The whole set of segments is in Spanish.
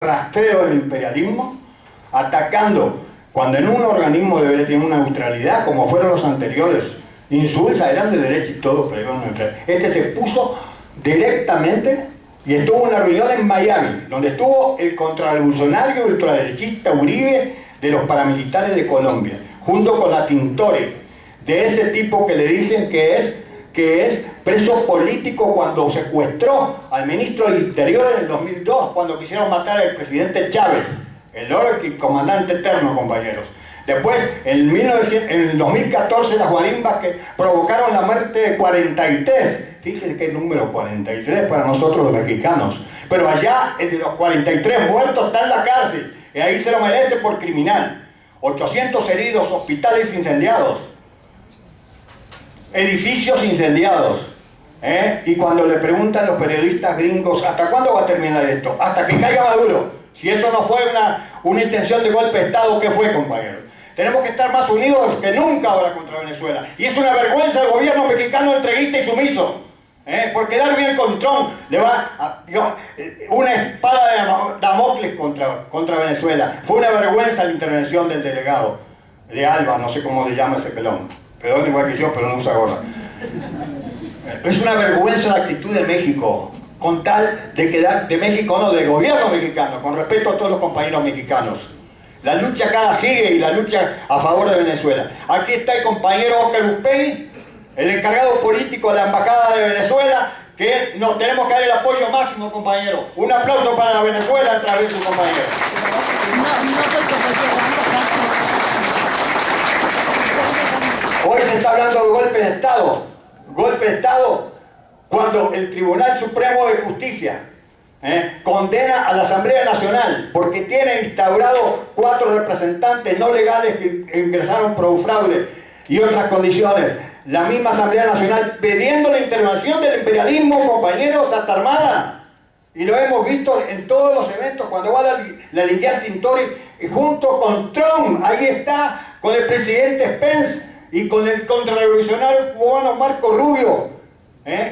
rastreo del imperialismo, atacando cuando en un organismo debería tener una neutralidad, como fueron los anteriores, insulsa, eran de derecha y todo, pero iban a entrar. Este se puso directamente y estuvo en una reunión en Miami, donde estuvo el contrarrevolucionario ultraderechista Uribe de los paramilitares de Colombia, junto con la Tintori, de ese tipo que le dicen que es preso político cuando secuestró al ministro del Interior en el 2002, cuando quisieron matar al presidente Chávez, el comandante eterno, compañeros. Después, en el 2014, las guarimbas que provocaron la muerte de 43, fíjense qué número 43 para nosotros los mexicanos, pero allá el de los 43 muertos está en la cárcel, y ahí se lo merece por criminal. 800 heridos, hospitales incendiados, edificios incendiados, y cuando le preguntan los periodistas gringos, ¿hasta cuándo va a terminar esto? Hasta que caiga Maduro. Si eso no fue una intención de golpe de Estado, ¿qué fue, compañeros? Tenemos que estar más unidos que nunca ahora contra Venezuela. Y es una vergüenza el gobierno mexicano entreguista y sumiso. Porque dar bien con Trump le va a, una espada de Damocles contra Venezuela. Fue una vergüenza la intervención del delegado de Alba, no sé cómo le llama ese pelón. Pelón igual que yo, pero no usa gorra. Es una vergüenza la actitud de México, con tal de quedar, de México no, del gobierno mexicano, con respeto a todos los compañeros mexicanos. La lucha acá sigue y la lucha a favor de Venezuela. Aquí está el compañero Oscar Upey, el encargado político de la Embajada de Venezuela, que nos tenemos que dar el apoyo máximo, compañero. Un aplauso para Venezuela a través de su compañero. Hoy se está hablando de golpe de Estado. Golpe de Estado cuando el Tribunal Supremo de Justicia condena a la Asamblea Nacional porque tiene instaurado 4 representantes no legales que ingresaron por un fraude y otras condiciones. La misma Asamblea Nacional pidiendo la intervención del imperialismo, compañeros, hasta armada. Y lo hemos visto en todos los eventos, cuando va la Lilian Tintori junto con Trump, ahí está, con el presidente Pence y con el contrarrevolucionario cubano Marco Rubio.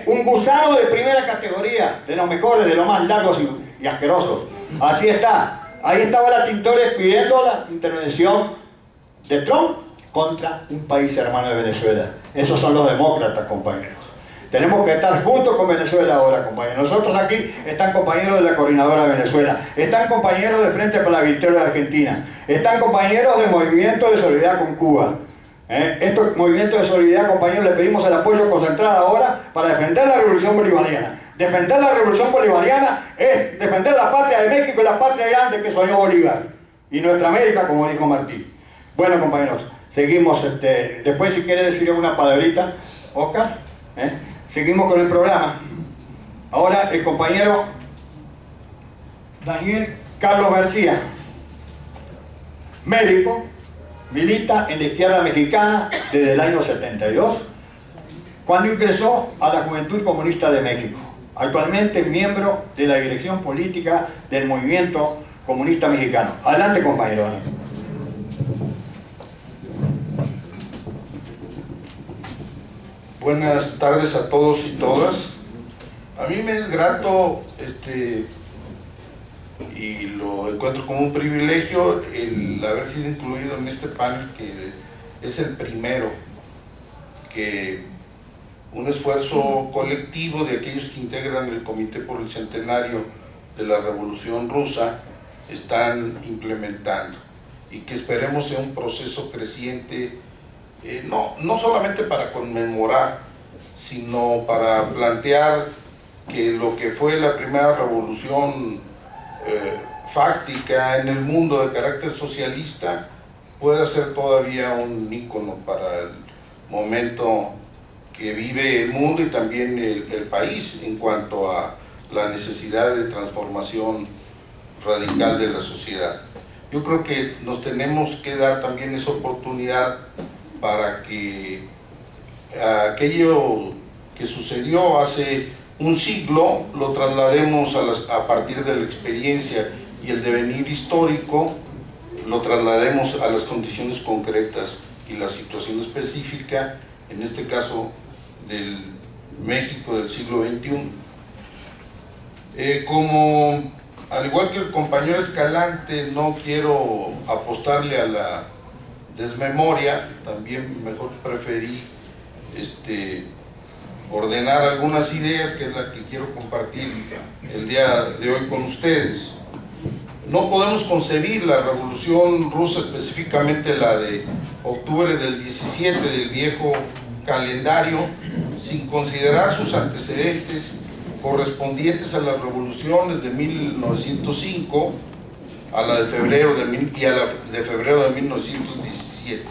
Un gusano de primera categoría, de los mejores, de los más largos y asquerosos. Así está. Ahí estaba la Tintori pidiendo la intervención de Trump contra un país hermano de Venezuela. Esos son los demócratas, compañeros. Tenemos que estar juntos con Venezuela ahora, compañeros. Nosotros aquí están compañeros de la Coordinadora de Venezuela, están compañeros de Frente para la Victoria de Argentina, están compañeros del Movimiento de Solidaridad con Cuba. Estos movimientos de solidaridad, compañeros, le pedimos el apoyo concentrado ahora para defender la revolución bolivariana. Defender la revolución bolivariana es defender la patria de México y la patria grande que soñó Bolívar. Y nuestra América, como dijo Martí. Bueno, compañeros, seguimos. Después, si quiere decir una palabrita, Oscar, seguimos con el programa. Ahora el compañero Daniel Carlos García, médico, milita en la izquierda mexicana desde el año 72, cuando ingresó a la Juventud Comunista de México. Actualmente miembro de la dirección política del Movimiento Comunista Mexicano. Adelante, compañero. Buenas tardes a todos y todas. A mí me es grato y lo encuentro como un privilegio el haber sido incluido en este panel, que es el primero, que un esfuerzo colectivo de aquellos que integran el Comité por el Centenario de la Revolución Rusa están implementando, y que esperemos sea un proceso creciente, no solamente para conmemorar, sino para plantear que lo que fue la primera revolución fáctica en el mundo de carácter socialista pueda ser todavía un ícono para el momento que vive el mundo y también el país en cuanto a la necesidad de transformación radical de la sociedad. Yo creo que nos tenemos que dar también esa oportunidad para que aquello que sucedió hace un siglo lo traslademos a partir de la experiencia y el devenir histórico, lo traslademos a las condiciones concretas y la situación específica, en este caso del México del siglo XXI. Como al igual que el compañero Escalante, no quiero apostarle a la desmemoria, también mejor preferí ordenar algunas ideas, que es la que quiero compartir el día de hoy con ustedes. No podemos concebir la Revolución Rusa, específicamente la de octubre del 17 del viejo calendario, sin considerar sus antecedentes correspondientes a las revoluciones de 1905, a la de febrero y a la de febrero de 1917.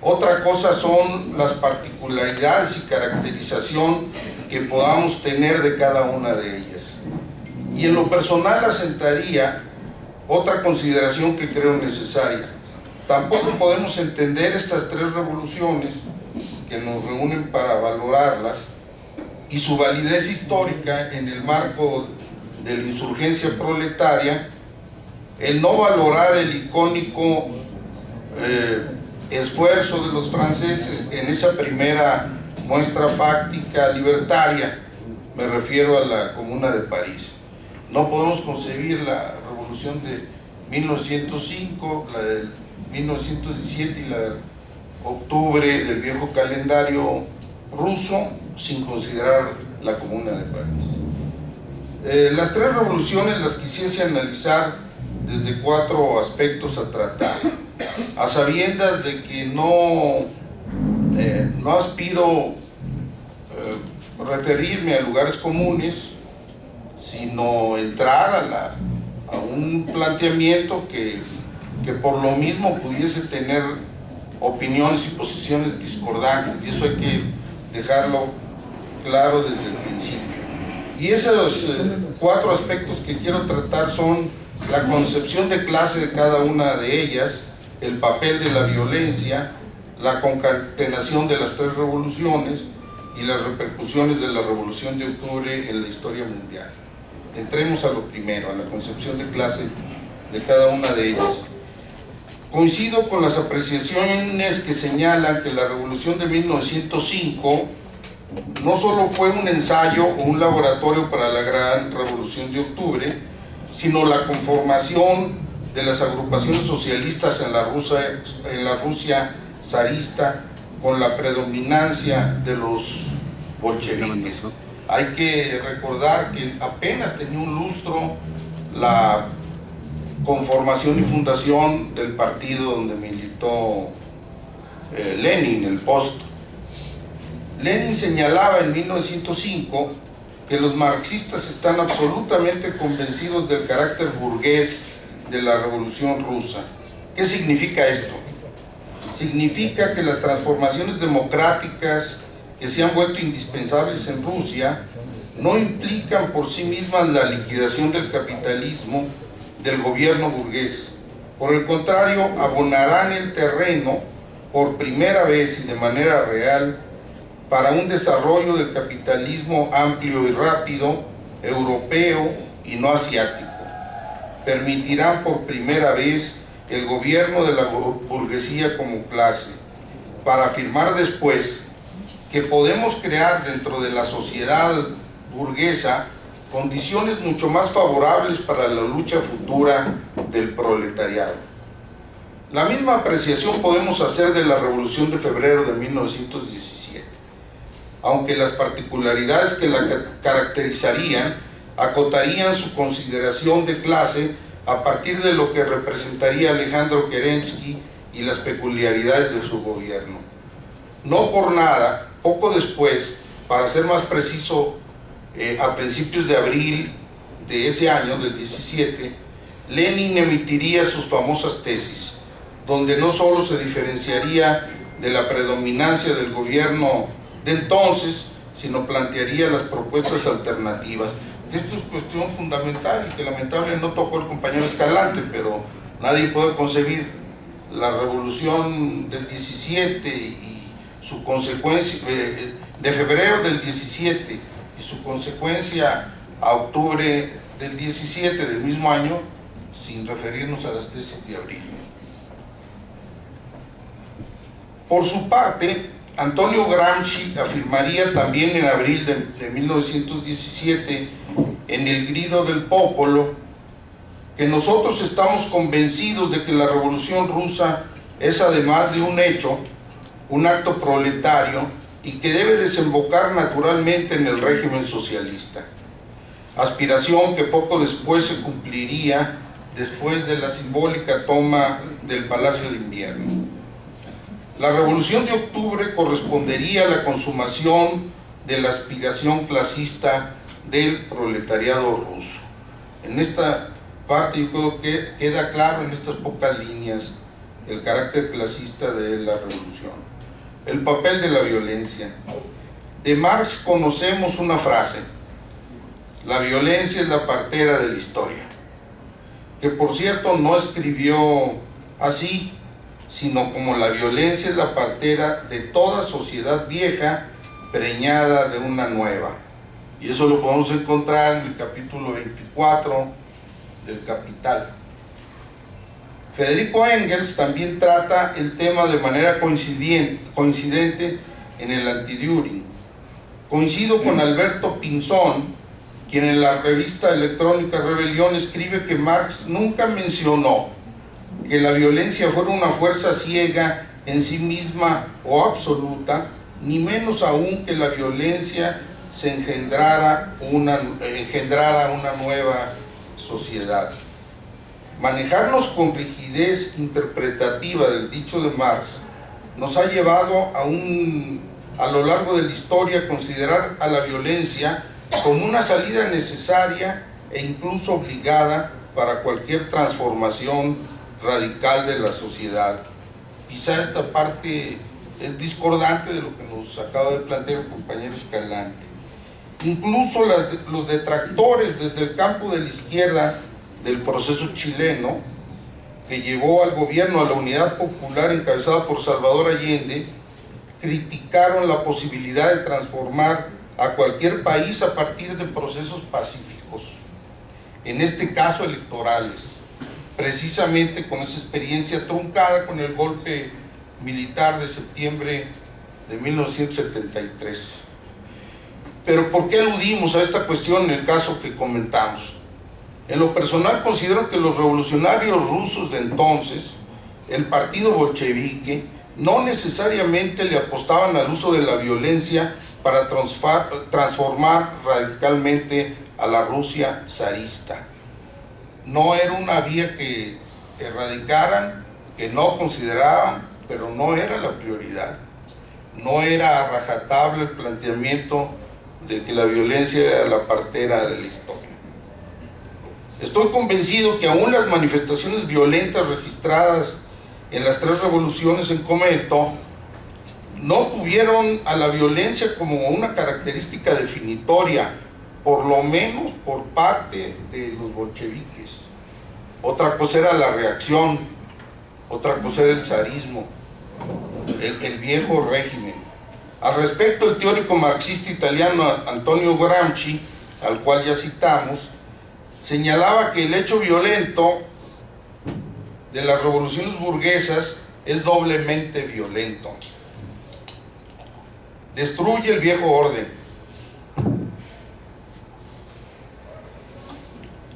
Otra cosa son las particularidades y caracterización que podamos tener de cada una de ellas. Y en lo personal asentaría otra consideración que creo necesaria. Tampoco podemos entender estas tres revoluciones que nos reúnen para valorarlas y su validez histórica en el marco de la insurgencia proletaria, el no valorar el icónico esfuerzo de los franceses en esa primera muestra fáctica libertaria, me refiero a la Comuna de París. No podemos concebir la revolución de 1905, la de 1917 y la de octubre del viejo calendario ruso sin considerar la Comuna de París. Las tres revoluciones las quisiese analizar desde cuatro aspectos a tratar, a sabiendas de que no aspiro referirme a lugares comunes, sino entrar a un planteamiento que por lo mismo pudiese tener opiniones y posiciones discordantes, y eso hay que dejarlo claro desde el principio. Y esos cuatro aspectos que quiero tratar son la concepción de clase de cada una de ellas, el papel de la violencia, la concatenación de las tres revoluciones y las repercusiones de la Revolución de Octubre en la historia mundial. Entremos a lo primero, a la concepción de clase de cada una de ellas. Coincido con las apreciaciones que señalan que la Revolución de 1905 no solo fue un ensayo o un laboratorio para la gran Revolución de Octubre, sino la conformación de las agrupaciones socialistas en la Rusia zarista, con la predominancia de los bolcheviques. Hay que recordar que apenas tenía un lustro la conformación y fundación del partido donde militó Lenin, el Post. Lenin señalaba en 1905 que los marxistas están absolutamente convencidos del carácter burgués de la Revolución Rusa. ¿Qué significa esto? Significa que las transformaciones democráticas que se han vuelto indispensables en Rusia no implican por sí mismas la liquidación del capitalismo del gobierno burgués. Por el contrario, abonarán el terreno por primera vez y de manera real para un desarrollo del capitalismo amplio y rápido, europeo y no asiático. Permitirán por primera vez el gobierno de la burguesía como clase, para afirmar después que podemos crear dentro de la sociedad burguesa condiciones mucho más favorables para la lucha futura del proletariado. La misma apreciación podemos hacer de la Revolución de Febrero de 1917, aunque las particularidades que la caracterizarían acotarían su consideración de clase a partir de lo que representaría Alejandro Kerensky y las peculiaridades de su gobierno. No por nada, poco después, para ser más preciso, a principios de abril de ese año, del 17, Lenin emitiría sus famosas tesis, donde no solo se diferenciaría de la predominancia del gobierno de entonces, sino plantearía las propuestas alternativas. Esto es cuestión fundamental y que lamentablemente no tocó el compañero Escalante, pero nadie puede concebir la revolución del 17 y su consecuencia, de febrero del 17 y su consecuencia a octubre del 17 del mismo año, sin referirnos a las tesis de abril. Por su parte, Antonio Gramsci afirmaría también en abril de 1917 en El Grido del Popolo que nosotros estamos convencidos de que la Revolución Rusa es, además de un hecho, un acto proletario y que debe desembocar naturalmente en el régimen socialista, aspiración que poco después se cumpliría después de la simbólica toma del Palacio de Invierno. La Revolución de Octubre correspondería a la consumación de la aspiración clasista del proletariado ruso. En esta parte yo creo que queda claro en estas pocas líneas el carácter clasista de la revolución. El papel de la violencia. De Marx conocemos una frase: la violencia es la partera de la historia, que por cierto no escribió así, sino como la violencia es la partera de toda sociedad vieja preñada de una nueva. Y eso lo podemos encontrar en el capítulo 24 del Capital. Federico Engels también trata el tema de manera coincidente en el Anti-Düring. Coincido con Alberto Pinzón, quien en la revista electrónica Rebelión escribe que Marx nunca mencionó que la violencia fuera una fuerza ciega en sí misma o absoluta, ni menos aún que la violencia se engendrara una nueva sociedad. Manejarnos con rigidez interpretativa del dicho de Marx nos ha llevado a lo largo de la historia a considerar a la violencia como una salida necesaria e incluso obligada para cualquier transformación radical de la sociedad. Quizá esta parte es discordante de lo que nos acaba de plantear el compañero Escalante. Incluso los detractores desde el campo de la izquierda del proceso chileno, que llevó al gobierno a la Unidad Popular encabezada por Salvador Allende, criticaron la posibilidad de transformar a cualquier país a partir de procesos pacíficos, en este caso electorales, precisamente con esa experiencia truncada con el golpe militar de septiembre de 1973. Pero ¿por qué aludimos a esta cuestión en el caso que comentamos? En lo personal considero que los revolucionarios rusos de entonces, el partido bolchevique, no necesariamente le apostaban al uso de la violencia para transformar radicalmente a la Rusia zarista. No era una vía que erradicaran, que no consideraban, pero no era la prioridad. No era a rajatabla el planteamiento de que la violencia era la partera de la historia. Estoy convencido que aún las manifestaciones violentas registradas en las tres revoluciones en comento no tuvieron a la violencia como una característica definitoria, por lo menos por parte de los bolcheviques. Otra cosa era la reacción, otra cosa era el zarismo, el viejo régimen. Al respecto, el teórico marxista italiano Antonio Gramsci, al cual ya citamos, señalaba que el hecho violento de las revoluciones burguesas es doblemente violento. Destruye el viejo orden,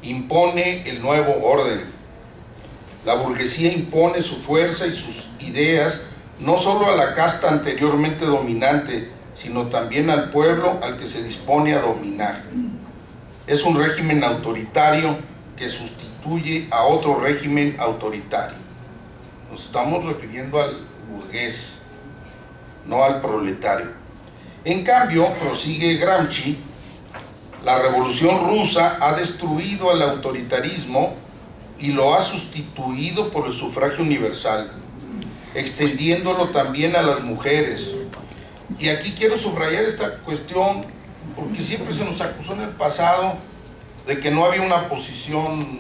impone el nuevo orden. La burguesía impone su fuerza y sus ideas no solo a la casta anteriormente dominante, sino también al pueblo al que se dispone a dominar. Es un régimen autoritario que sustituye a otro régimen autoritario. Nos estamos refiriendo al burgués, no al proletario. En cambio, prosigue Gramsci, la revolución rusa ha destruido al autoritarismo y lo ha sustituido por el sufragio universal, extendiéndolo también a las mujeres. Y aquí quiero subrayar esta cuestión porque siempre se nos acusó en el pasado de que no había una posición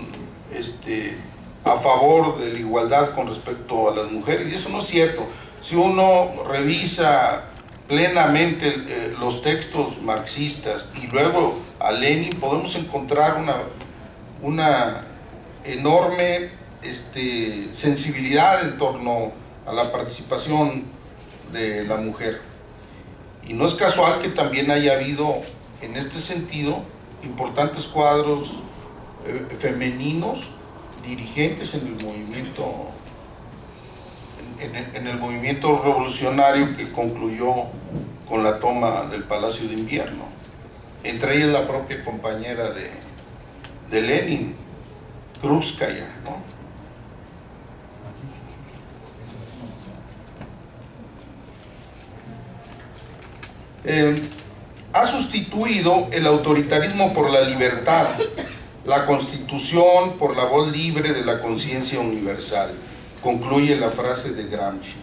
a favor de la igualdad con respecto a las mujeres, y eso no es cierto. Si uno revisa plenamente los textos marxistas y luego a Lenin, podemos encontrar una enorme sensibilidad en torno a la participación de la mujer. Y no es casual que también haya habido en este sentido importantes cuadros femeninos dirigentes en el movimiento, en el movimiento revolucionario que concluyó con la toma del Palacio de Invierno, entre ellas la propia compañera de Lenin, Krupskaya, ¿no? Ha sustituido el autoritarismo por la libertad, la Constitución por la voz libre de la conciencia universal, concluye la frase de Gramsci.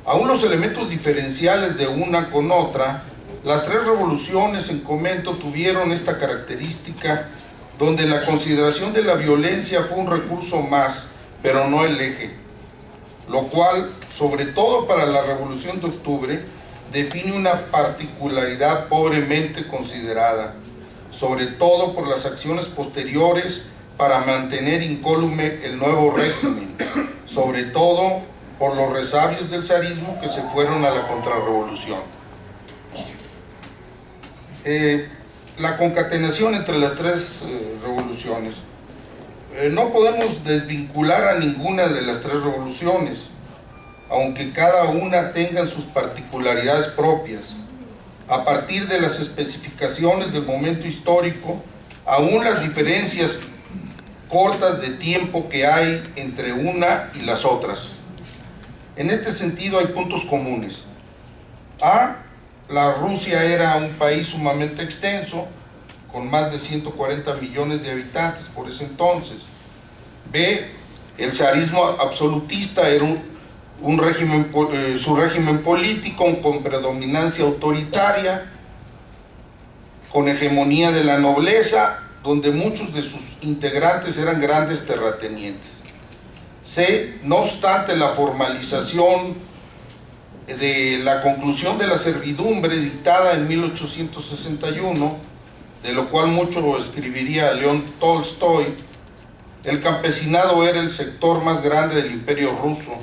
Aún los elementos diferenciales de una con otra, las tres revoluciones en comento tuvieron esta característica, donde la consideración de la violencia fue un recurso más, pero no el eje, lo cual, sobre todo para la Revolución de Octubre, define una particularidad pobremente considerada, sobre todo por las acciones posteriores para mantener incólume el nuevo régimen, sobre todo por los resabios del zarismo que se fueron a la contrarrevolución. La concatenación entre las tres revoluciones. No podemos desvincular a ninguna de las tres revoluciones, aunque cada una tenga sus particularidades propias. A partir de las especificaciones del momento histórico, aún las diferencias cortas de tiempo que hay entre una y las otras. En este sentido hay puntos comunes. A, la Rusia era un país sumamente extenso, con más de 140 millones de habitantes por ese entonces. B, el zarismo absolutista era su régimen político con predominancia autoritaria, con hegemonía de la nobleza, donde muchos de sus integrantes eran grandes terratenientes. C, no obstante la formalización de la conclusión de la servidumbre dictada en 1861, de lo cual mucho escribiría León Tolstoy, el campesinado era el sector más grande del imperio ruso.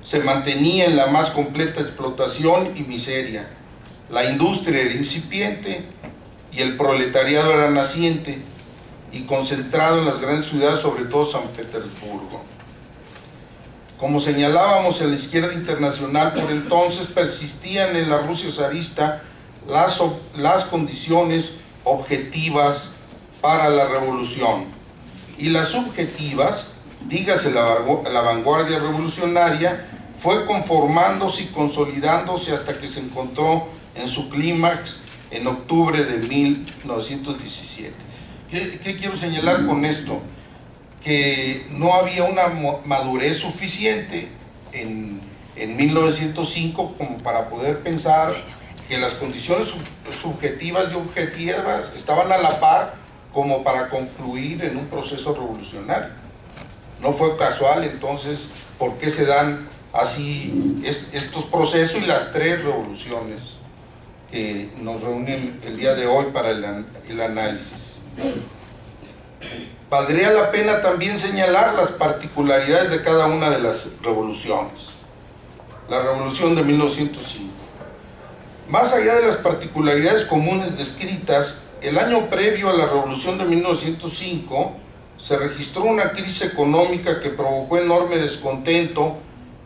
Se mantenía en la más completa explotación y miseria. La industria era incipiente y el proletariado era naciente y concentrado en las grandes ciudades, sobre todo San Petersburgo. Como señalábamos, en la izquierda internacional por entonces persistían en la Rusia zarista las condiciones objetivas para la revolución, y las subjetivas, dígase la vanguardia revolucionaria, fue conformándose y consolidándose hasta que se encontró en su clímax en octubre de 1917. ¿Qué quiero señalar con esto? Que no había una madurez suficiente en 1905 como para poder pensar que las condiciones subjetivas y objetivas estaban a la par como para concluir en un proceso revolucionario. No fue casual entonces por qué se dan así estos procesos y las tres revoluciones que nos reúnen el día de hoy para el análisis. Valdría la pena también señalar las particularidades de cada una de las revoluciones. La revolución de 1905. Más allá de las particularidades comunes descritas, el año previo a la revolución de 1905 se registró una crisis económica que provocó enorme descontento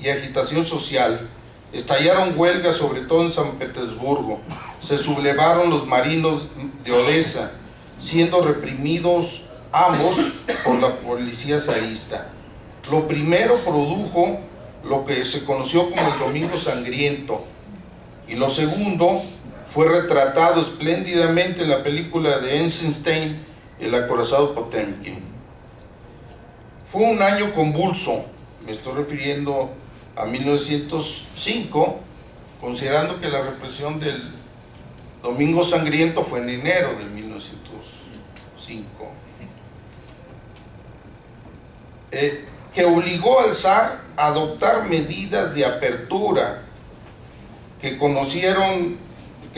y agitación social. Estallaron huelgas, sobre todo en San Petersburgo. Se sublevaron los marinos de Odessa, siendo reprimidos ambos por la policía zarista. Lo primero produjo lo que se conoció como el Domingo Sangriento, y lo segundo fue retratado espléndidamente en la película de Eisenstein, El acorazado Potemkin. Fue un año convulso, me estoy refiriendo a 1905, considerando que la represión del Domingo Sangriento fue en enero de 1905, que obligó al zar a adoptar medidas de apertura que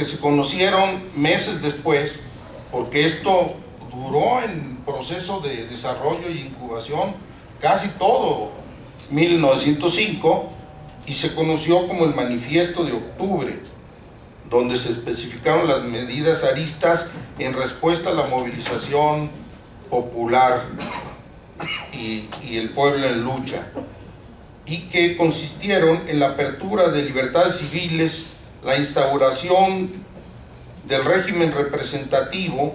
se conocieron meses después, porque esto duró en proceso de desarrollo y incubación casi todo 1905, y se conoció como el Manifiesto de Octubre, donde se especificaron las medidas zaristas en respuesta a la movilización popular y el pueblo en lucha, y que consistieron en la apertura de libertades civiles, la instauración del régimen representativo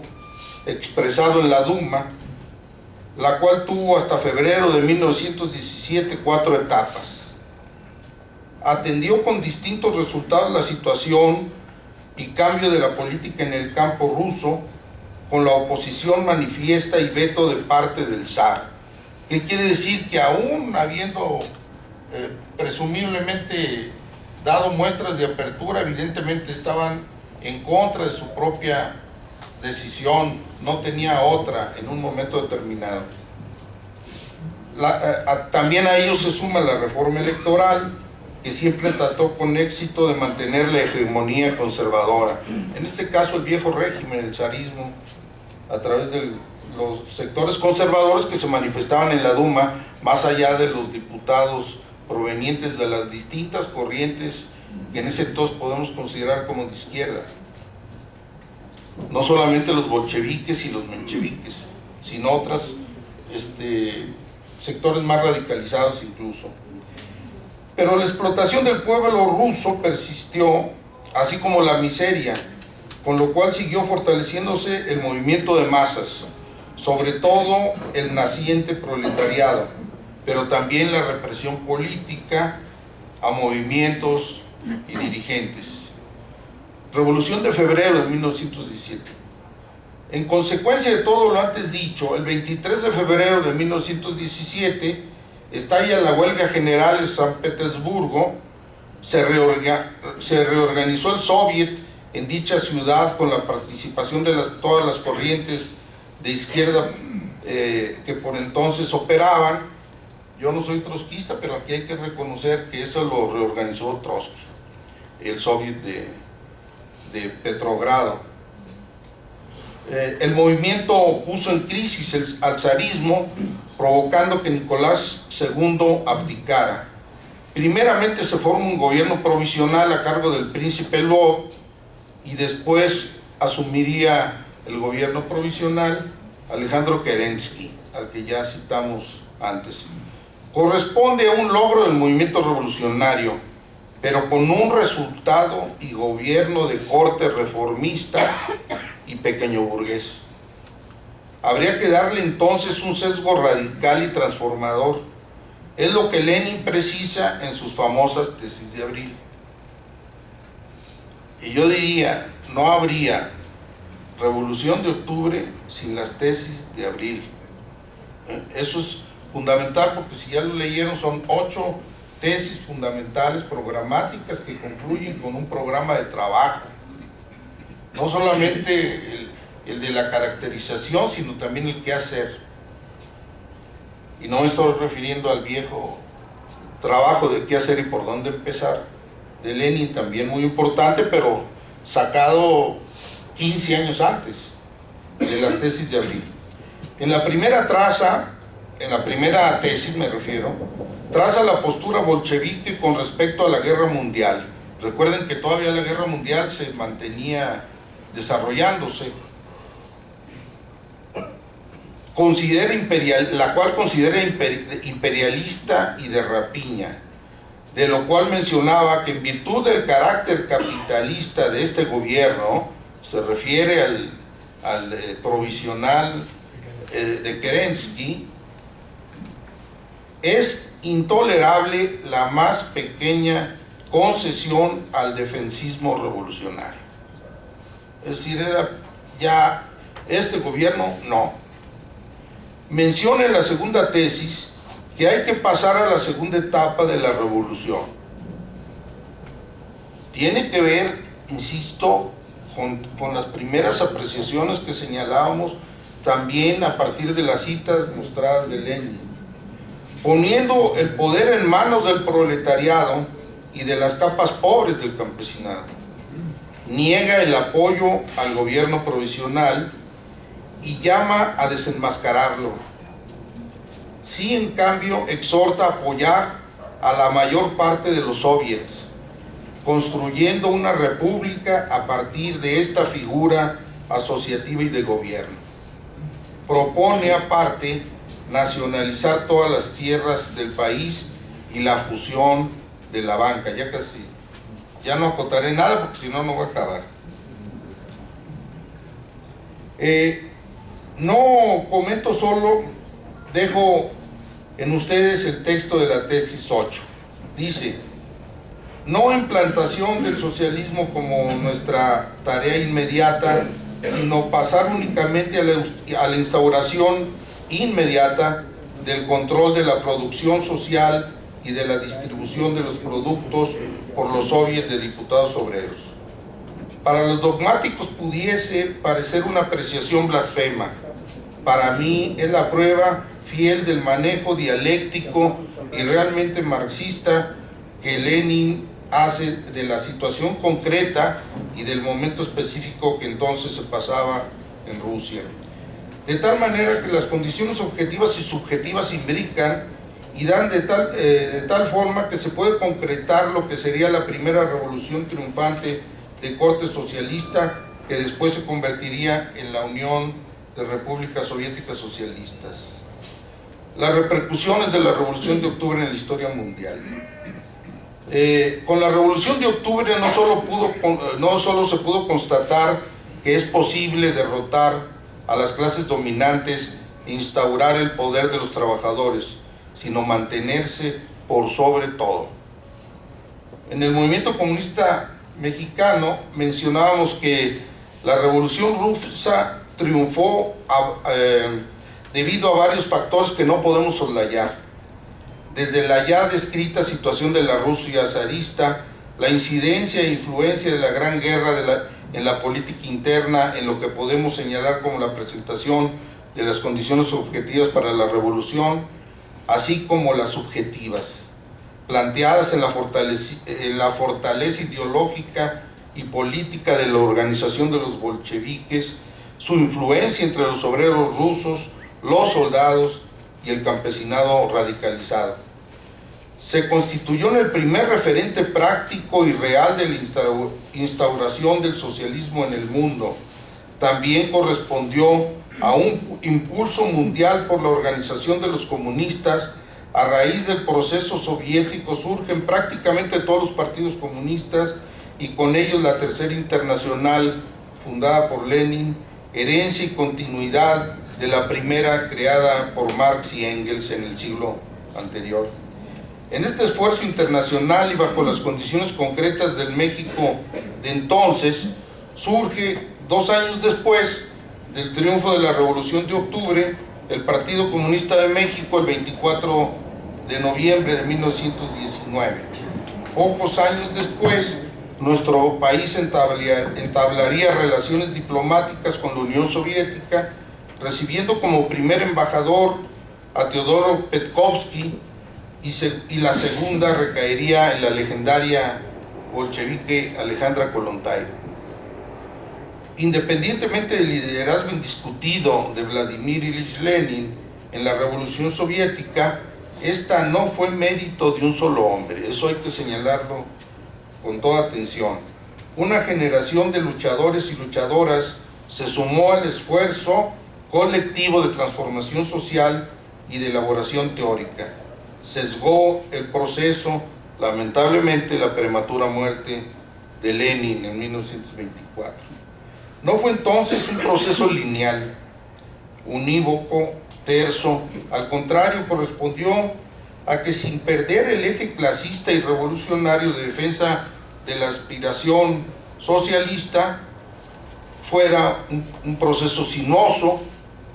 expresado en la Duma, la cual tuvo hasta febrero de 1917 4 etapas. Atendió con distintos resultados la situación y cambio de la política en el campo ruso, con la oposición manifiesta y veto de parte del zar. ¿Qué quiere decir? Que aún habiendo presumiblemente dado muestras de apertura, evidentemente estaban en contra de su propia decisión, no tenía otra en un momento determinado. También a ello se suma la reforma electoral, que siempre trató con éxito de mantener la hegemonía conservadora. En este caso el viejo régimen, el zarismo, a través de los sectores conservadores que se manifestaban en la Duma, más allá de los diputados provenientes de las distintas corrientes que en ese entonces podemos considerar como de izquierda. No solamente los bolcheviques y los mencheviques, sino otros sectores más radicalizados incluso. Pero la explotación del pueblo ruso persistió, así como la miseria, con lo cual siguió fortaleciéndose el movimiento de masas, sobre todo el naciente proletariado, pero también la represión política a movimientos y dirigentes. Revolución de febrero de 1917. En consecuencia de todo lo antes dicho, el 23 de febrero de 1917 estalla la huelga general en San Petersburgo, se reorganizó el Soviet en dicha ciudad con la participación de todas las corrientes de izquierda que por entonces operaban. Yo no soy trotskista, pero aquí hay que reconocer que eso lo reorganizó Trotsky, el Soviet de Petrogrado. El movimiento puso en crisis al zarismo, provocando que Nicolás II abdicara. Primeramente se forma un gobierno provisional a cargo del príncipe Lvov, y después asumiría el gobierno provisional Alejandro Kerensky, al que ya citamos antes. Corresponde a un logro del movimiento revolucionario, pero con un resultado y gobierno de corte reformista y pequeño burgués. Habría que darle entonces un sesgo radical y transformador. Es lo que Lenin precisa en sus famosas tesis de abril. Y yo diría, no habría Revolución de Octubre sin las tesis de abril. Eso es fundamental, porque si ya lo leyeron, son 8 tesis fundamentales programáticas que concluyen con un programa de trabajo. No solamente el de la caracterización, sino también el qué hacer. Y no me estoy refiriendo al viejo trabajo de qué hacer y por dónde empezar, de Lenin, también muy importante, pero sacado 15 años antes de las tesis de abril. En la primera tesis me refiero, traza la postura bolchevique con respecto a la guerra mundial. Recuerden que todavía la guerra mundial se mantenía desarrollándose. La cual considera imperialista y de rapiña, de lo cual mencionaba que en virtud del carácter capitalista de este gobierno, se refiere al provisional de Kerensky, es intolerable la más pequeña concesión al defensismo revolucionario. Es decir, era ya este gobierno no. Menciona en la segunda tesis que hay que pasar a la segunda etapa de la revolución. Tiene que ver, insisto, con las primeras apreciaciones que señalábamos también a partir de las citas mostradas de Lenin, poniendo el poder en manos del proletariado y de las capas pobres del campesinado. Niega el apoyo al gobierno provisional y llama a desenmascararlo. Sí, en cambio, exhorta a apoyar a la mayor parte de los soviets, construyendo una república a partir de esta figura asociativa y de gobierno. Propone aparte nacionalizar todas las tierras del país y la fusión de la banca. Ya no acotaré nada porque si no, no voy a acabar. No comento solo, dejo en ustedes el texto de la tesis 8. Dice: no implantación del socialismo como nuestra tarea inmediata, sino pasar únicamente a la instauración inmediata del control de la producción social y de la distribución de los productos por los soviets de diputados obreros. Para los dogmáticos pudiese parecer una apreciación blasfema. Para mí es la prueba fiel del manejo dialéctico y realmente marxista que Lenin hace de la situación concreta y del momento específico que entonces se pasaba en Rusia. De tal manera que las condiciones objetivas y subjetivas se imbrican y dan de tal forma que se puede concretar lo que sería la primera revolución triunfante de corte socialista, que después se convertiría en la Unión de Repúblicas Soviéticas Socialistas. Las repercusiones de la Revolución de Octubre en la historia mundial. Con la Revolución de Octubre no solo se pudo constatar que es posible derrotar a las clases dominantes e instaurar el poder de los trabajadores, sino mantenerse por sobre todo. En el movimiento comunista mexicano mencionábamos que la Revolución Rusa triunfó debido a varios factores que no podemos soslayar. Desde la ya descrita situación de la Rusia zarista, la incidencia e influencia de la Gran Guerra en la política interna, en lo que podemos señalar como la presentación de las condiciones objetivas para la revolución, así como las subjetivas, planteadas en la fortaleza ideológica y política de la organización de los bolcheviques, su influencia entre los obreros rusos, los soldados y el campesinado radicalizado. Se constituyó en el primer referente práctico y real de la instauración del socialismo en el mundo. También correspondió a un impulso mundial por la organización de los comunistas. A raíz del proceso soviético surgen prácticamente todos los partidos comunistas y con ellos la Tercera Internacional, fundada por Lenin, herencia y continuidad de la primera creada por Marx y Engels en el siglo anterior. En este esfuerzo internacional y bajo las condiciones concretas del México de entonces, surge 2 años después del triunfo de la Revolución de Octubre, el Partido Comunista de México, el 24 de noviembre de 1919. Pocos años después, nuestro país entablaría relaciones diplomáticas con la Unión Soviética, recibiendo como primer embajador a Teodoro Petkovsky, y la segunda recaería en la legendaria bolchevique Alejandra Kollontai. Independientemente del liderazgo indiscutido de Vladimir Ilich Lenin en la Revolución Soviética, esta no fue mérito de un solo hombre, eso hay que señalarlo con toda atención. Una generación de luchadores y luchadoras se sumó al esfuerzo colectivo de transformación social y de elaboración teórica. Sesgó el proceso, lamentablemente, la prematura muerte de Lenin en 1924. No fue entonces un proceso lineal, unívoco, terso. Al contrario, correspondió a que, sin perder el eje clasista y revolucionario de defensa de la aspiración socialista, fuera un proceso sinuoso,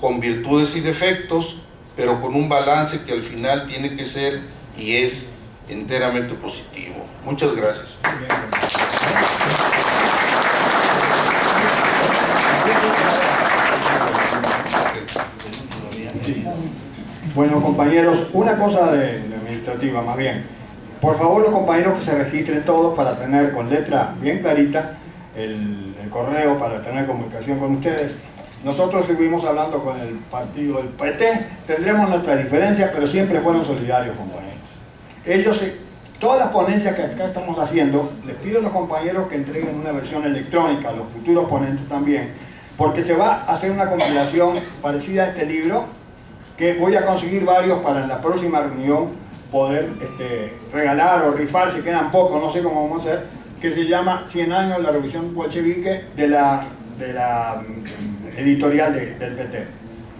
con virtudes y defectos, pero con un balance que al final tiene que ser y es enteramente positivo. Muchas gracias. Sí. Bueno, compañeros, una cosa de administrativa más bien. Por favor, los compañeros que se registren todos para tener con letra bien clarita el correo, para tener comunicación con ustedes. Nosotros estuvimos hablando con el partido del PT, tendremos nuestras diferencias, pero siempre fueron solidarios, compañeros. Ellos, todas las ponencias que acá estamos haciendo, les pido a los compañeros que entreguen una versión electrónica, a los futuros ponentes también, porque se va a hacer una compilación parecida a este libro, que voy a conseguir varios para en la próxima reunión poder regalar o rifar, si quedan pocos, no sé cómo vamos a hacer, que se llama 100 años de la revolución bolchevique de la editorial del PT.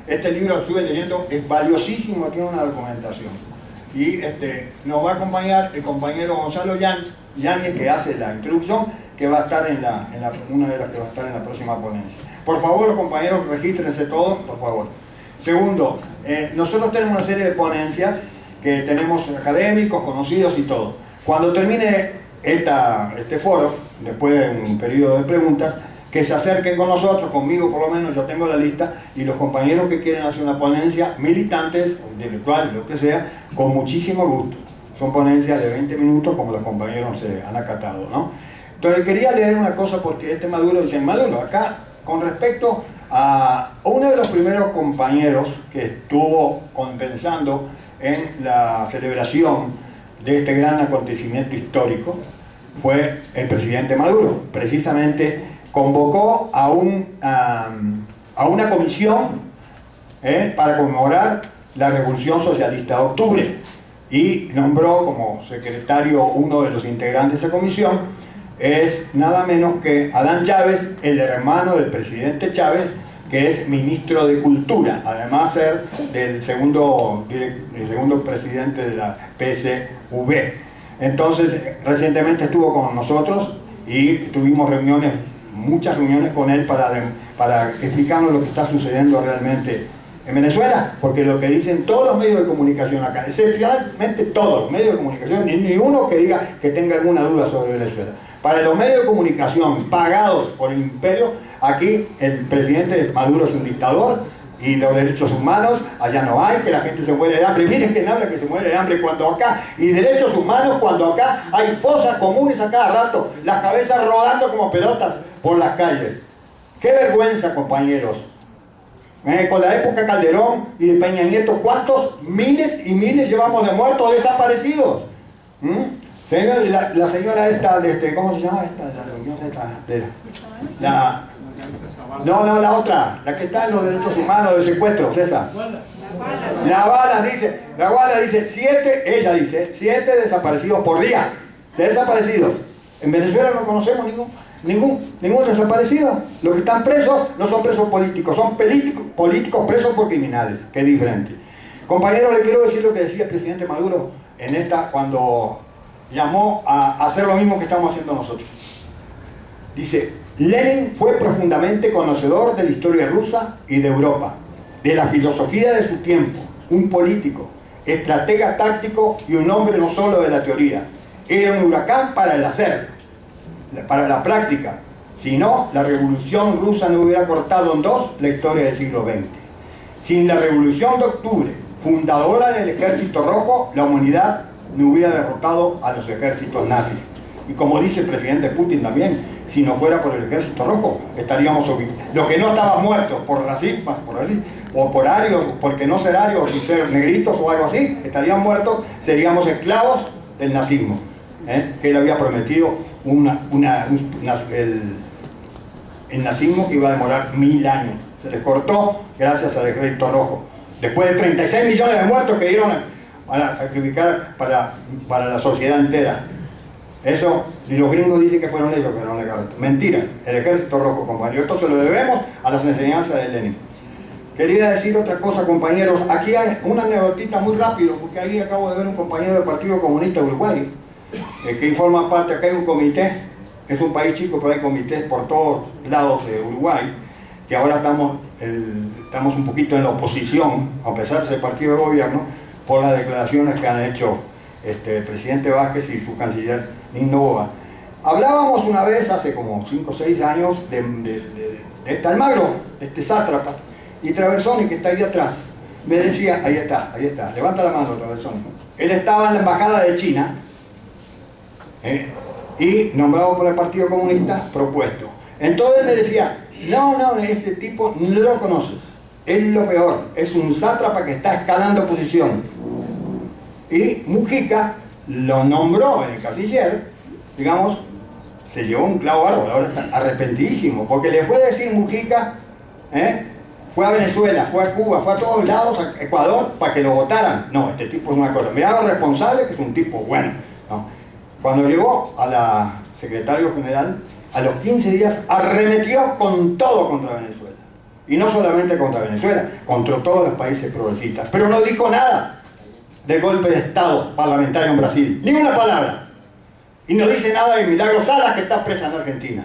Este libro lo estuve leyendo, es valiosísimo, tiene una documentación. Y nos va a acompañar el compañero Gonzalo Yáñez, que hace la introducción, que va a estar una de las que va a estar en la próxima ponencia. Por favor, los compañeros, regístrense todos, por favor. Segundo, nosotros tenemos una serie de ponencias que tenemos académicos, conocidos y todo. Cuando termine este foro, después de un periodo de preguntas, que se acerquen con nosotros, conmigo por lo menos, yo tengo la lista, y los compañeros que quieren hacer una ponencia, militantes, intelectuales, lo que sea, con muchísimo gusto. Son ponencias de 20 minutos, como los compañeros se han acatado, ¿no? Entonces quería leer una cosa, porque Maduro dice, Maduro, acá, con respecto a uno de los primeros compañeros que estuvo pensando en la celebración de este gran acontecimiento histórico, fue el presidente Maduro. Precisamente convocó a una comisión para conmemorar la Revolución Socialista de Octubre y nombró como secretario uno de los integrantes de esa comisión, es nada menos que Adán Chávez, el hermano del presidente Chávez, que es ministro de Cultura, además de ser del segundo presidente de la PSV. Entonces, recientemente estuvo con nosotros y tuvimos muchas reuniones con él para explicarnos lo que está sucediendo realmente en Venezuela, porque lo que dicen todos los medios de comunicación acá, excepcionalmente todos los medios de comunicación, ni uno que diga que tenga alguna duda sobre Venezuela. Para los medios de comunicación pagados por el imperio, aquí el presidente Maduro es un dictador y los derechos humanos allá no hay, que la gente se muere de hambre. Miren quién habla que se muere de hambre cuando acá, y derechos humanos cuando acá hay fosas comunes a cada rato, las cabezas rodando como pelotas por las calles. ¡Qué vergüenza, compañeros! Con la época Calderón y de Peña Nieto, ¿cuántos miles y miles llevamos de muertos, desaparecidos? La señora esta, ¿cómo se llama esta? La reunión esta, no, la otra, la que está en los derechos humanos de secuestros, esa. La Bala dice, 7 desaparecidos por día. Desaparecidos. En Venezuela no conocemos ningún desaparecido. Los que están presos no son presos políticos, son políticos presos por criminales, que es diferente. Compañero, le quiero decir lo que decía el presidente Maduro cuando llamó a hacer lo mismo que estamos haciendo nosotros. Dice, Lenin fue profundamente conocedor de la historia rusa y de Europa, de la filosofía de su tiempo, un político, estratega táctico y un hombre no solo de la teoría. Era un huracán para el hacer, para la práctica. Si no, la revolución rusa no hubiera cortado en dos la historia del siglo XX. Sin la revolución de octubre, fundadora del Ejército Rojo, la humanidad no hubiera derrotado a los ejércitos nazis. Y como dice el presidente Putin también, si no fuera por el Ejército Rojo, estaríamos los que no estaban muertos por racismo, o por arios, porque no ser arios y ser negritos o algo así, estarían muertos, seríamos esclavos del nazismo, que él había prometido el nazismo que iba a demorar 1000 años. Se les cortó gracias al Ejército Rojo. Después de 36 millones de muertos que dieron a sacrificar para la sociedad entera. Eso, y los gringos dicen que fueron ellos que no negaron. Mentira, el Ejército Rojo, compañero. Esto se lo debemos a las enseñanzas de Lenin. Quería decir otra cosa, compañeros. Aquí hay una anécdotita muy rápido, porque ahí acabo de ver un compañero del Partido Comunista Uruguay, que informa parte. Acá hay un comité, es un país chico, pero hay comités por todos lados de Uruguay, que ahora estamos un poquito en la oposición, a pesar de ser partido de gobierno, por las declaraciones que han hecho el presidente Vázquez y su canciller Noboa. Hablábamos una vez, hace como 5 o 6 años, de Almagro, de este sátrapa, y Traversoni, que está ahí atrás, me decía, ahí está, levanta la mano Traversoni. Él estaba en la embajada de China, y nombrado por el Partido Comunista, propuesto. Entonces él me decía, no, ese tipo no lo conoces, es lo peor, es un sátrapa que está escalando posiciones. Y Mujica lo nombró en el canciller, digamos, se llevó un clavo árbol, ahora está arrepentidísimo, porque le fue a decir Mujica, fue a Venezuela, fue a Cuba, fue a todos lados, a Ecuador, para que lo votaran. No, este tipo es una cosa. Me hago responsable que es un tipo bueno, ¿no? Cuando llegó a la secretario general, a los 15 días arremetió con todo contra Venezuela. Y no solamente contra Venezuela, contra todos los países progresistas. Pero no dijo nada de golpe de Estado parlamentario en Brasil. Ni una palabra. Y no dice nada de Milagro Salas, que está presa en Argentina.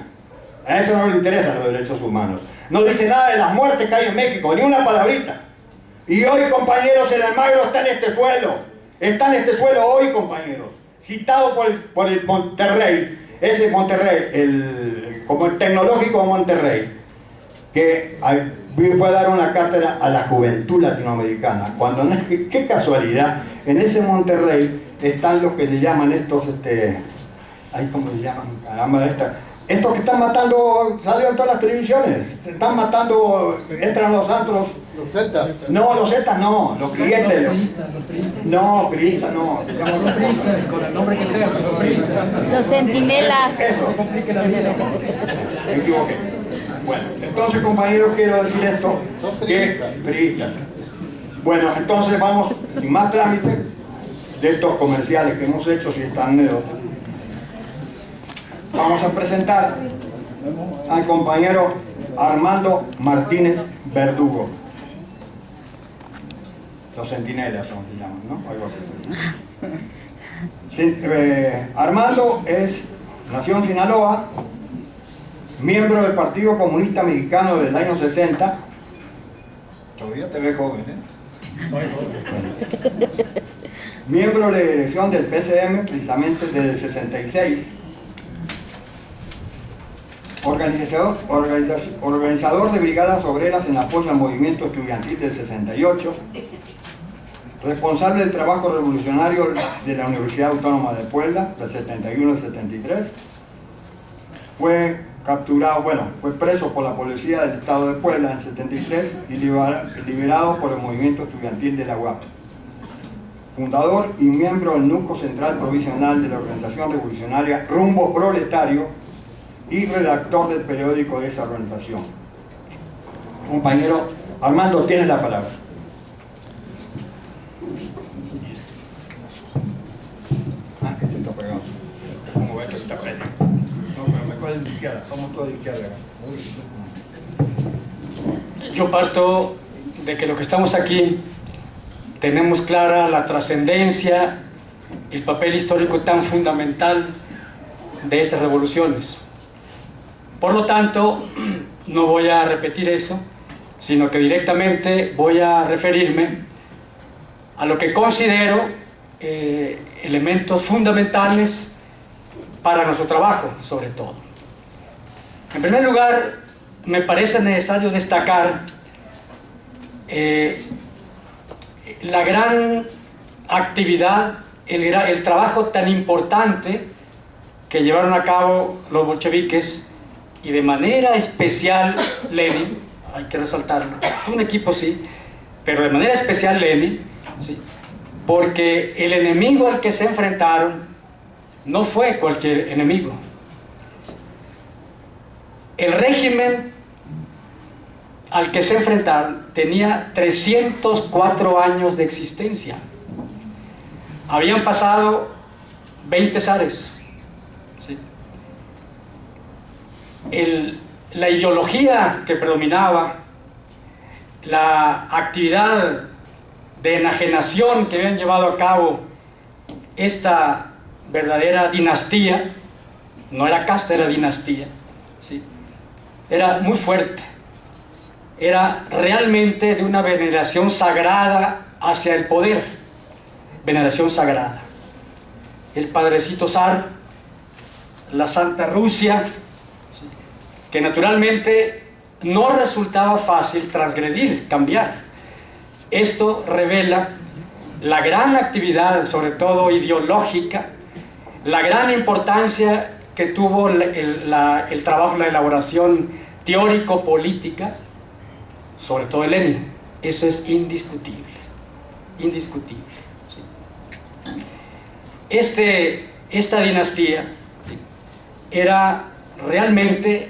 A eso no le interesan los derechos humanos. No dice nada de las muertes que hay en México, ni una palabrita. Y hoy, compañeros, el Almagro está en este suelo. Está en este suelo hoy, compañeros. Citado por el Monterrey. Ese Monterrey, como el Tecnológico de Monterrey, que fue a dar una cátedra a la juventud latinoamericana. Cuando, qué casualidad, en ese Monterrey están los que se llaman estos, ¿cómo se llaman? Caramba, estos que están matando, salieron en todas las televisiones, están matando, entran los antros. Los celtas. No, los celtas no, los clientes. Los priistas. No, priistas no. Los priistas, con el nombre que sea, los priistas. Los centinelas. Eso. No complique la vida. Me equivoqué. Bueno, entonces, compañeros, quiero decir esto. Son Priistas. Bueno, entonces vamos, sin más trámite, de estos comerciales que hemos hecho, si están anécdotas. Vamos a presentar al compañero Armando Martínez Verdugo. Los centinelas son, se llaman, ¿no? Algo así. Armando nació en Sinaloa, miembro del Partido Comunista Mexicano del año 60. Todavía te ves joven, ¿eh? Soy joven. Miembro de la dirección del PCM, precisamente desde el 66. Organizador de brigadas obreras en apoyo al movimiento estudiantil del 68. Responsable del trabajo revolucionario de la Universidad Autónoma de Puebla, del 71 al 73. Fue capturado, fue preso por la policía del estado de Puebla en el 73 y liberado por el movimiento estudiantil de la UAP. Fundador y miembro del núcleo central provisional de la organización revolucionaria Rumbo Proletario y redactor del periódico de esa organización. Compañero Armando, tienes la palabra. Este está pegado. ¿Cómo ves que está prendido? No, pero mejor es de izquierda, somos todos de izquierda. Yo parto de que lo que estamos aquí tenemos clara la trascendencia, el papel histórico tan fundamental de estas revoluciones. Por lo tanto, no voy a repetir eso, sino que directamente voy a referirme a lo que considero elementos fundamentales para nuestro trabajo, sobre todo. En primer lugar, me parece necesario destacar la gran actividad, el trabajo tan importante que llevaron a cabo los bolcheviques y de manera especial Lenin, hay que resaltarlo, un equipo sí, pero de manera especial Lenin, ¿sí? Porque el enemigo al que se enfrentaron no fue cualquier enemigo. El régimen al que se enfrentaron tenía 304 años de existencia. Habían pasado 20 zares. ¿Sí? La ideología que predominaba, la actividad de enajenación que habían llevado a cabo esta verdadera dinastía, no era casta, era dinastía, ¿sí? Era muy fuerte, era realmente de una veneración sagrada hacia el poder, veneración sagrada. El padrecito zar, la Santa Rusia, ¿sí? Que naturalmente no resultaba fácil transgredir, cambiar. Esto revela la gran actividad, sobre todo ideológica, la gran importancia que tuvo el trabajo, la elaboración teórico-política, sobre todo de Lenin. Eso es indiscutible, indiscutible. ¿Sí? Esta dinastía era realmente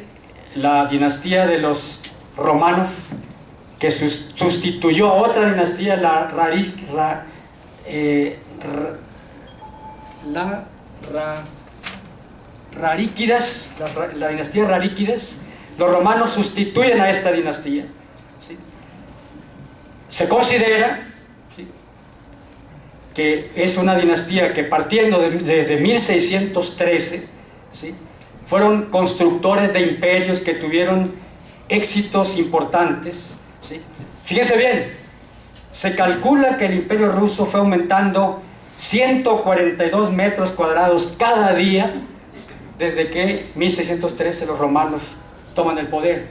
la dinastía de los Romanov, que sustituyó a otra dinastía, la Raríquidas, la dinastía Raríquidas. Los romanos sustituyen a esta dinastía, ¿sí? Se considera, ¿sí?, que es una dinastía que, partiendo desde 1613, ¿sí?, fueron constructores de imperios que tuvieron éxitos importantes, ¿sí? Fíjense bien, se calcula que el imperio ruso fue aumentando 142 metros cuadrados cada día desde que 1613 los romanos toman el poder.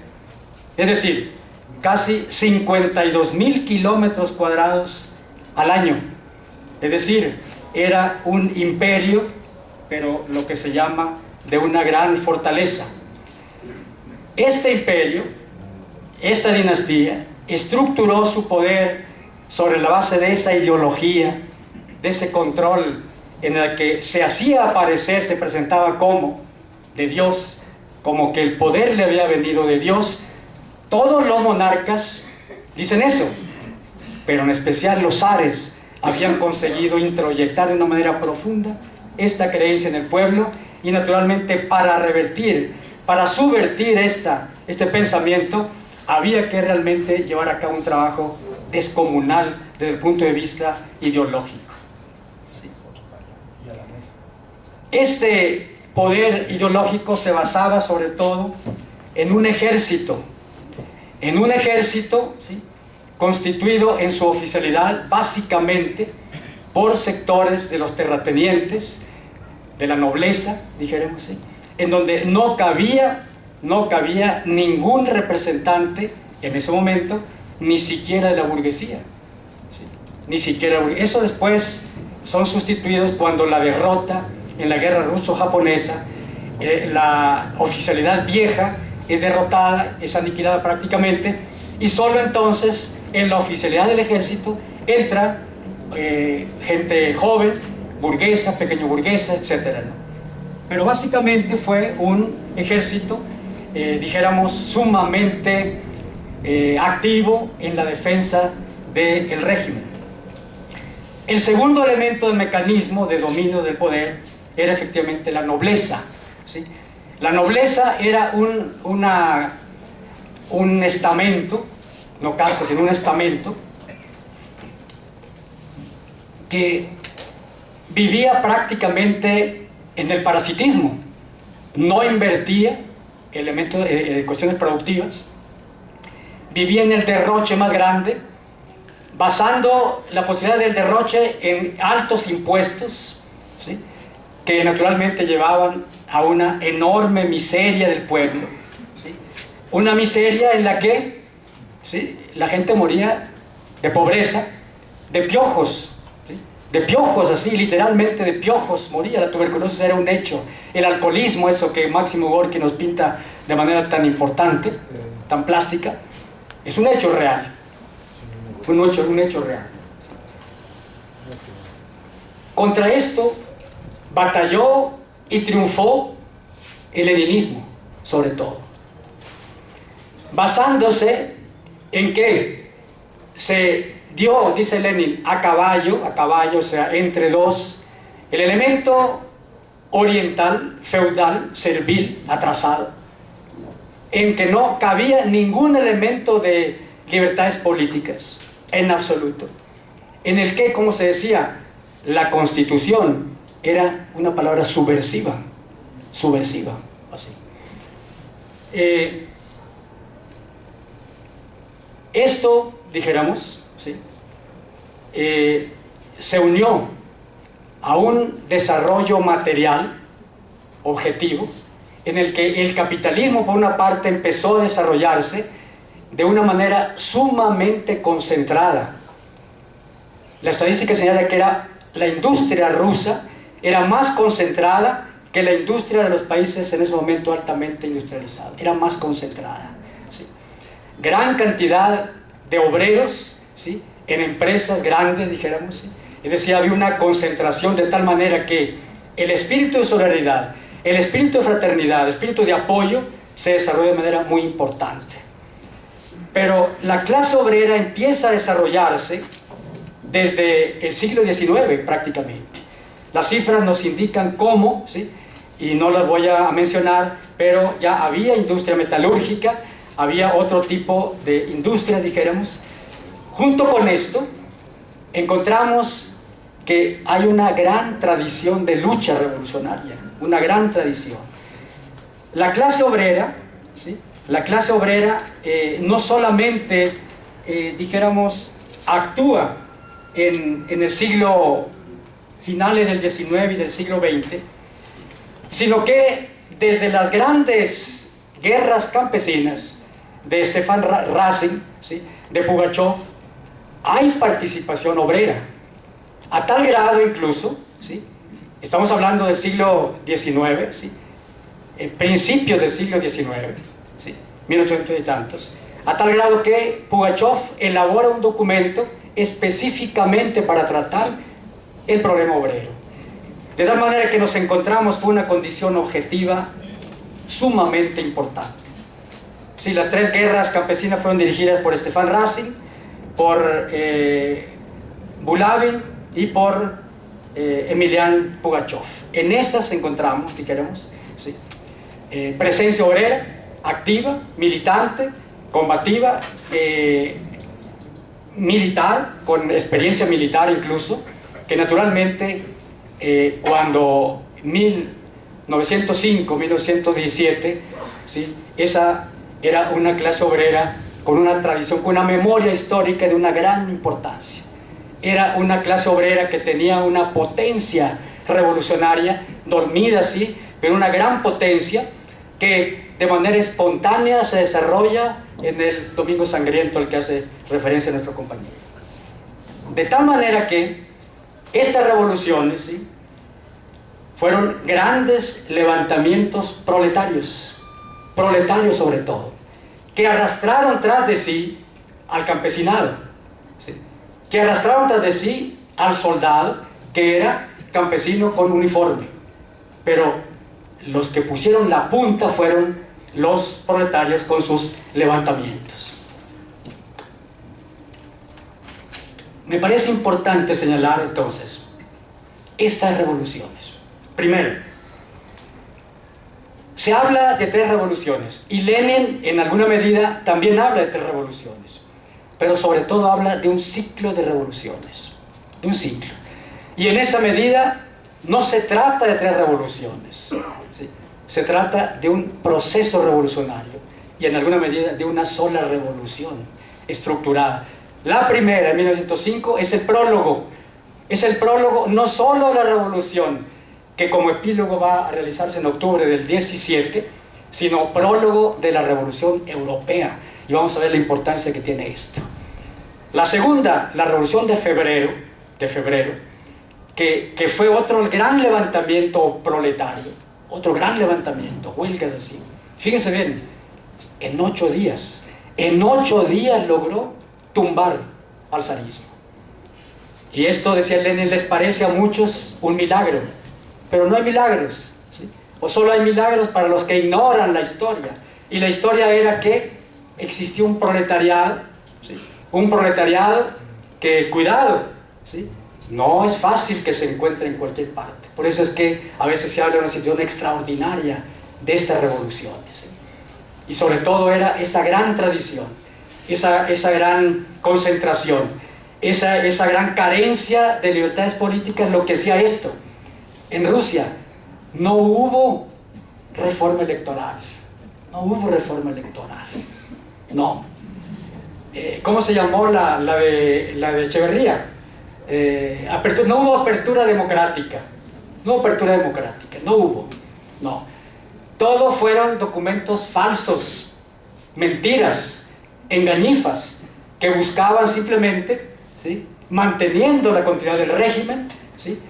Es decir, casi 52.000 kilómetros cuadrados al año. Es decir, era un imperio, pero lo que se llama de una gran fortaleza. Este imperio, esta dinastía, estructuró su poder sobre la base de esa ideología, de ese control en el que se hacía aparecer, se presentaba como de Dios, como que el poder le había venido de Dios. Todos los monarcas dicen eso, pero en especial los zares habían conseguido introyectar de una manera profunda esta creencia en el pueblo, y naturalmente para revertir, para subvertir este pensamiento, había que realmente llevar a cabo un trabajo descomunal desde el punto de vista ideológico. ¿Sí? Este poder ideológico se basaba sobre todo en un ejército, ¿sí?, constituido en su oficialidad básicamente por sectores de los terratenientes, de la nobleza, dijéramos, ¿sí?, en donde no cabía ningún representante en ese momento, ni siquiera de la burguesía, ¿sí?, ni siquiera. Eso después son sustituidos cuando la derrota en la guerra ruso-japonesa, la oficialidad vieja es derrotada, es aniquilada prácticamente, y solo entonces en la oficialidad del ejército entra gente joven, burguesa, pequeño burguesa, etc., ¿no? Pero básicamente fue un ejército, dijéramos, sumamente activo en la defensa del régimen. El segundo elemento del mecanismo de dominio del poder era efectivamente la nobleza, ¿sí? La nobleza era un estamento, no casta, sino un estamento, que vivía prácticamente en el parasitismo, no invertía elementos, cuestiones productivas, vivía en el derroche más grande, basando la posibilidad del derroche en altos impuestos, ¿sí?, que naturalmente llevaban a una enorme miseria del pueblo, ¿sí?, una miseria en la que, ¿sí?, la gente moría de pobreza, de piojos, ¿sí?, de piojos, así literalmente de piojos moría. La tuberculosis era un hecho, el alcoholismo, eso que Máximo Gorki nos pinta de manera tan importante, tan plástica, es un hecho real, un hecho real. Contra esto batalló y triunfó el leninismo, sobre todo, basándose en que se dio, dice Lenin, a caballo, o sea, entre dos, el elemento oriental, feudal, servil, atrasado, en que no cabía ningún elemento de libertades políticas, en absoluto, en el que, como se decía, la Constitución era una palabra subversiva, así. Esto, dijéramos, ¿sí?, se unió a un desarrollo material objetivo, en el que el capitalismo, por una parte, empezó a desarrollarse de una manera sumamente concentrada. La estadística señala que la industria rusa era más concentrada que la industria de los países en ese momento altamente industrializados, era más concentrada, ¿sí? Gran cantidad de obreros, ¿sí?, en empresas grandes, dijéramos, ¿sí? Es decir, había una concentración de tal manera que el espíritu de solidaridad, el espíritu de fraternidad, el espíritu de apoyo se desarrolló de manera muy importante. pero la clase obrera empieza a desarrollarse desde el siglo XIX prácticamente. Las cifras nos indican cómo, ¿sí? Y no las voy a mencionar, pero ya había industria metalúrgica, había otro tipo de industria, dijéramos. Junto con esto, encontramos que hay una gran tradición de lucha revolucionaria, una gran tradición. La clase obrera, ¿sí? La clase obrera no solamente, dijéramos, actúa en el siglo finales del XIX y del siglo XX, sino que desde las grandes guerras campesinas de Stefan Razin, ¿sí? De Pugachov, hay participación obrera, a tal grado incluso, ¿sí? Estamos hablando del siglo XIX, ¿sí? Principios del siglo XIX, ¿sí? 1800 y tantos, a tal grado que Pugachov elabora un documento específicamente para tratar el problema obrero. De tal manera que nos encontramos con una condición objetiva sumamente importante. Sí, las tres guerras campesinas fueron dirigidas por Stefan Razin, por Bulavin y por Emilian Pugachov. En esas encontramos, si queremos, ¿sí? Presencia obrera, activa, militante, combativa, militar, con experiencia militar incluso, que naturalmente cuando 1905, 1917, ¿sí? Esa era una clase obrera con una tradición, con una memoria histórica de una gran importancia. Era una clase obrera que tenía una potencia revolucionaria, dormida sí, pero una gran potencia que de manera espontánea se desarrolla en el Domingo Sangriento al que hace referencia nuestro compañero. De tal manera que estas revoluciones, ¿sí? Fueron grandes levantamientos proletarios sobre todo, que arrastraron tras de sí al campesinado, ¿sí? Que arrastraron tras de sí al soldado, que era campesino con uniforme, pero los que pusieron la punta fueron los proletarios con sus levantamientos. Me parece importante señalar entonces estas revoluciones. Primero, se habla de tres revoluciones y Lenin en alguna medida también habla de tres revoluciones, pero sobre todo habla de un ciclo de revoluciones, de un ciclo. Y en esa medida no se trata de tres revoluciones, ¿sí? Se trata de un proceso revolucionario y en alguna medida de una sola revolución estructurada. La primera, en 1905, es el prólogo no solo a la revolución, que como epílogo va a realizarse en octubre del 17, sino prólogo de la revolución europea. Y vamos a ver la importancia que tiene esto. La segunda, la revolución de febrero, que fue otro gran levantamiento proletario, otro gran levantamiento, huelgas así. Fíjense bien, en 8 días logró tumbar al zarismo. Y esto, decía Lenin, les parece a muchos un milagro, pero no hay milagros, ¿sí? O solo hay milagros para los que ignoran la historia. Y la historia era que existió un proletariado, ¿sí? Un proletariado que, cuidado, ¿sí? No es fácil que se encuentre en cualquier parte. Por eso es que a veces se habla de una situación extraordinaria de estas revoluciones, ¿sí? Y sobre todo era esa gran tradición, esa gran concentración, esa gran carencia de libertades políticas, lo que hacía esto. En Rusia no hubo reforma electoral, no. ¿Cómo se llamó la de Echeverría? No hubo apertura democrática, no hubo. Todo fueron documentos falsos, mentiras, engañifas, que buscaban simplemente, ¿sí? Manteniendo la continuidad del régimen, ¿sí?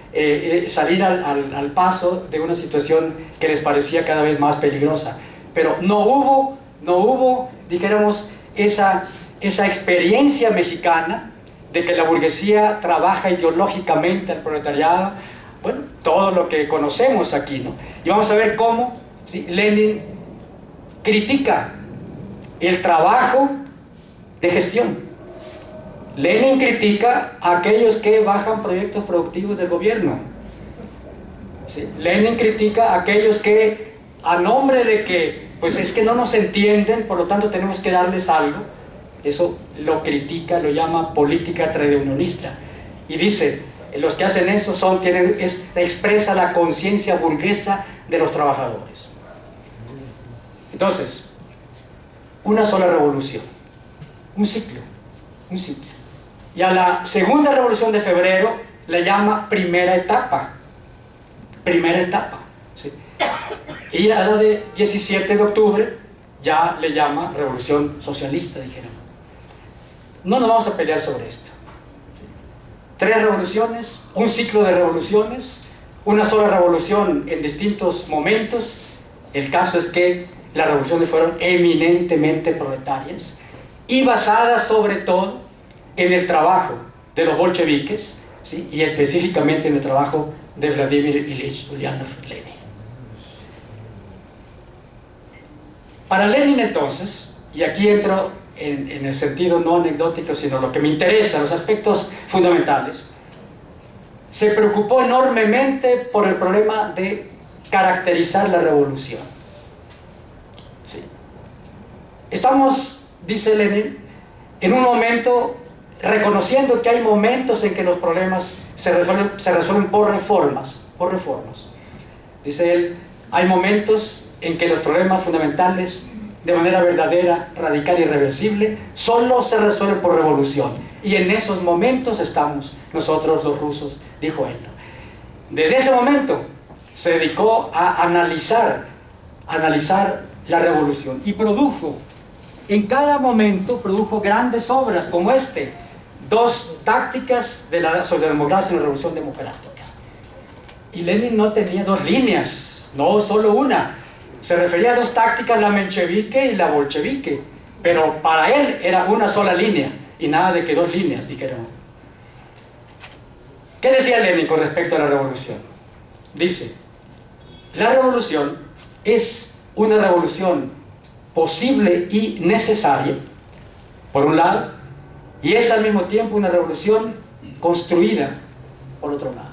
Salir al paso de una situación que les parecía cada vez más peligrosa. Pero no hubo, dijéramos, esa experiencia mexicana de que la burguesía trabaja ideológicamente al proletariado, bueno, todo lo que conocemos aquí, ¿no? Y vamos a ver cómo, ¿sí? Lenin critica el trabajo de gestión. Lenin critica a aquellos que bajan proyectos productivos del gobierno. ¿Sí? Lenin critica a aquellos que, a nombre de que, pues es que no nos entienden, por lo tanto tenemos que darles algo, eso lo critica, lo llama política tradeunionista. Y dice, los que hacen eso expresa la conciencia burguesa de los trabajadores. Entonces, una sola revolución, un ciclo. Y a la segunda revolución de febrero le llama primera etapa, ¿sí? Y a la de 17 de octubre ya le llama revolución socialista, dijeron. No nos vamos a pelear sobre esto. 3 revoluciones, un ciclo de revoluciones, una sola revolución en distintos momentos. El caso es que las revoluciones fueron eminentemente proletarias y basadas sobre todo en el trabajo de los bolcheviques, ¿sí? Y específicamente en el trabajo de Vladimir Ilich Ulyanov Lenin. Para Lenin entonces, y aquí entro en el sentido no anecdótico, sino lo que me interesa, los aspectos fundamentales, se preocupó enormemente por el problema de caracterizar la revolución. ¿Sí? Estamos, dice Lenin, en un momento reconociendo que hay momentos en que los problemas se resuelven por reformas. Dice él, hay momentos en que los problemas fundamentales, de manera verdadera, radical y irreversible, solo se resuelven por revolución. Y en esos momentos estamos nosotros los rusos, dijo él. Desde ese momento se dedicó a analizar la revolución y en cada momento produjo grandes obras como 2 tácticas de la socialdemocracia en la revolución democrática. Y Lenin no tenía 2 líneas, no solo una. Se refería a 2 tácticas, la menchevique y la bolchevique, pero para él era una sola línea y nada de que 2 líneas, dijeron. ¿Qué decía Lenin con respecto a la revolución? Dice, la revolución es una revolución posible y necesaria, por un lado, y es al mismo tiempo una revolución construida, por otro lado.